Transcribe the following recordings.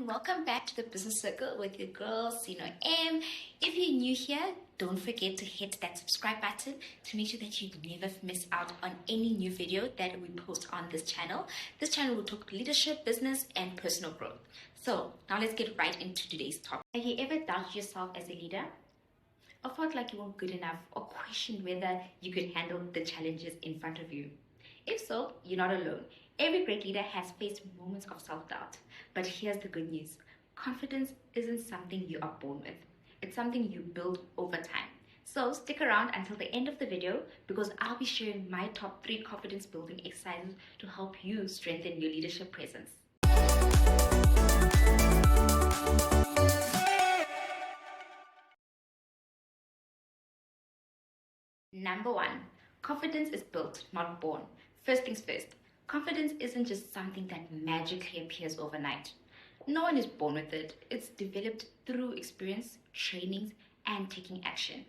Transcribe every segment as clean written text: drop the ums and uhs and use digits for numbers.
welcome back to the Business Circle with your girl, Sino M. If you're new here, don't forget to hit that subscribe button to make sure that you never miss out on any new video that we post on this channel. This channel will talk leadership, business, and personal growth. So now let's get right into today's topic. Have you ever doubted yourself as a leader? Or felt like you weren't good enough, or questioned whether you could handle the challenges in front of you? If so, you're not alone. Every great leader has faced moments of self-doubt. But here's the good news. Confidence isn't something you are born with. It's something you build over time. So stick around until the end of the video because I'll be sharing my top 3 confidence building exercises to help you strengthen your leadership presence. Number 1, confidence is built, not born. First things first, confidence isn't just something that magically appears overnight. No one is born with it. It's developed through experience, trainings, and taking action.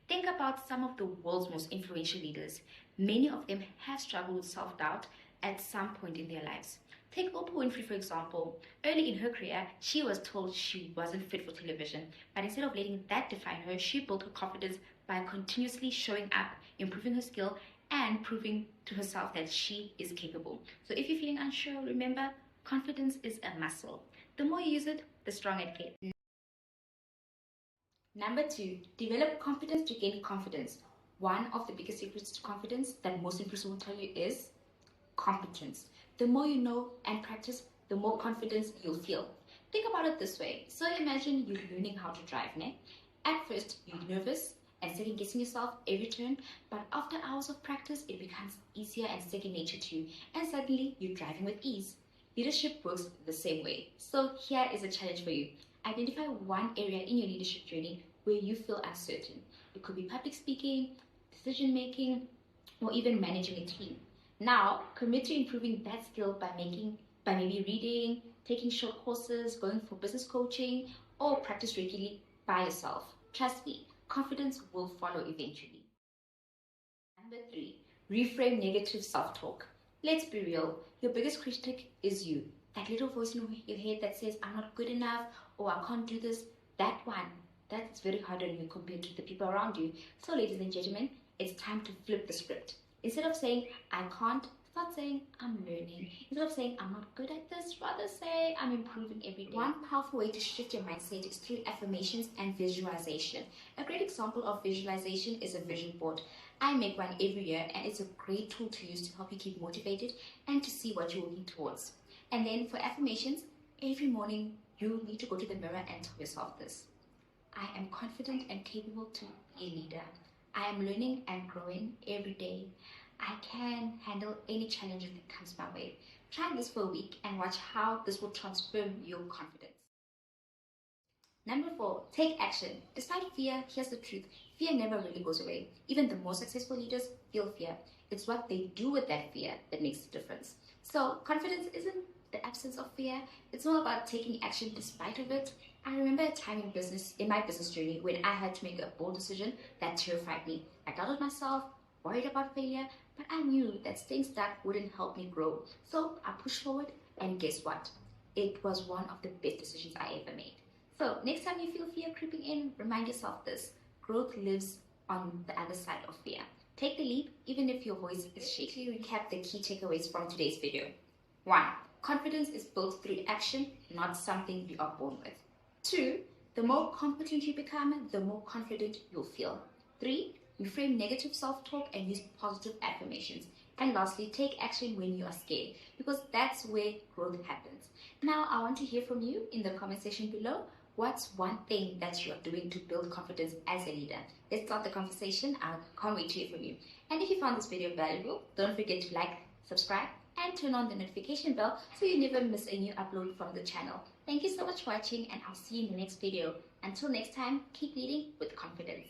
Think about some of the world's most influential leaders. Many of them have struggled with self-doubt at some point in their lives. Take Oprah Winfrey, for example. Early in her career, she was told she wasn't fit for television, but instead of letting that define her, she built her confidence by continuously showing up, improving her skill, and proving to herself that she is capable. So if you're feeling unsure, remember, confidence is a muscle. The more you use it, the stronger it gets. Number 2, develop confidence to gain confidence. One of the biggest secrets to confidence that most influencers will tell you is competence. The more you know and practice, the more confidence you'll feel. Think about it this way. So imagine you're learning how to drive, né? At first, you're nervous and second guessing yourself every turn, but after hours of practice, it becomes easier and second nature to you, and suddenly you're driving with ease. Leadership works the same way. So here is a challenge for you. Identify one area in your leadership journey where you feel uncertain. It could be public speaking, decision making, or even managing a team. Now, commit to improving that skill by maybe reading, taking short courses, going for business coaching, or practice regularly by yourself. Trust me, confidence will follow eventually. Number 3, reframe negative self-talk. Let's be real, your biggest critic is you. That little voice in your head that says, I'm not good enough, or I can't do this, that one, that's very hard on you compared to the people around you. So ladies and gentlemen, it's time to flip the script. Instead of saying, I can't, start saying, I'm learning. Instead of saying, I'm not good at this, rather say, I'm improving every day. One powerful way to shift your mindset is through affirmations and visualization. A great example of visualization is a vision board. I make one every year, and it's a great tool to use to help you keep motivated and to see what you're working towards. And then for affirmations, every morning you need to go to the mirror and tell yourself this. I am confident and capable to be a leader. I am learning and growing every day. I can handle any challenges that comes my way. Try this for a week and watch how this will transform your confidence. Number 4, take action. Despite fear, here's the truth. Fear never really goes away. Even the most successful leaders feel fear. It's what they do with that fear that makes the difference. So confidence isn't the absence of fear. It's all about taking action despite of it. I remember a time in my business journey when I had to make a bold decision that terrified me. I doubted myself, worried about failure, but I knew that staying stuck wouldn't help me grow. So I pushed forward, and guess what? It was one of the best decisions I ever made. So next time you feel fear creeping in, remind yourself this. Growth lives on the other side of fear. Take the leap, even if your voice is shaky. Recap the key takeaways from today's video. 1. Confidence is built through action, not something you are born with. 2. The more competent you become, the more confident you'll feel. 3. Reframe negative self-talk and use positive affirmations. And lastly, take action when you are scared, because that's where growth happens. Now, I want to hear from you in the comment section below. What's one thing that you are doing to build confidence as a leader? Let's start the conversation. I can't wait to hear from you. And if you found this video valuable, don't forget to like, subscribe, and turn on the notification bell so you never miss a new upload from the channel. Thank you so much for watching, and I'll see you in the next video. Until next time, keep leading with confidence.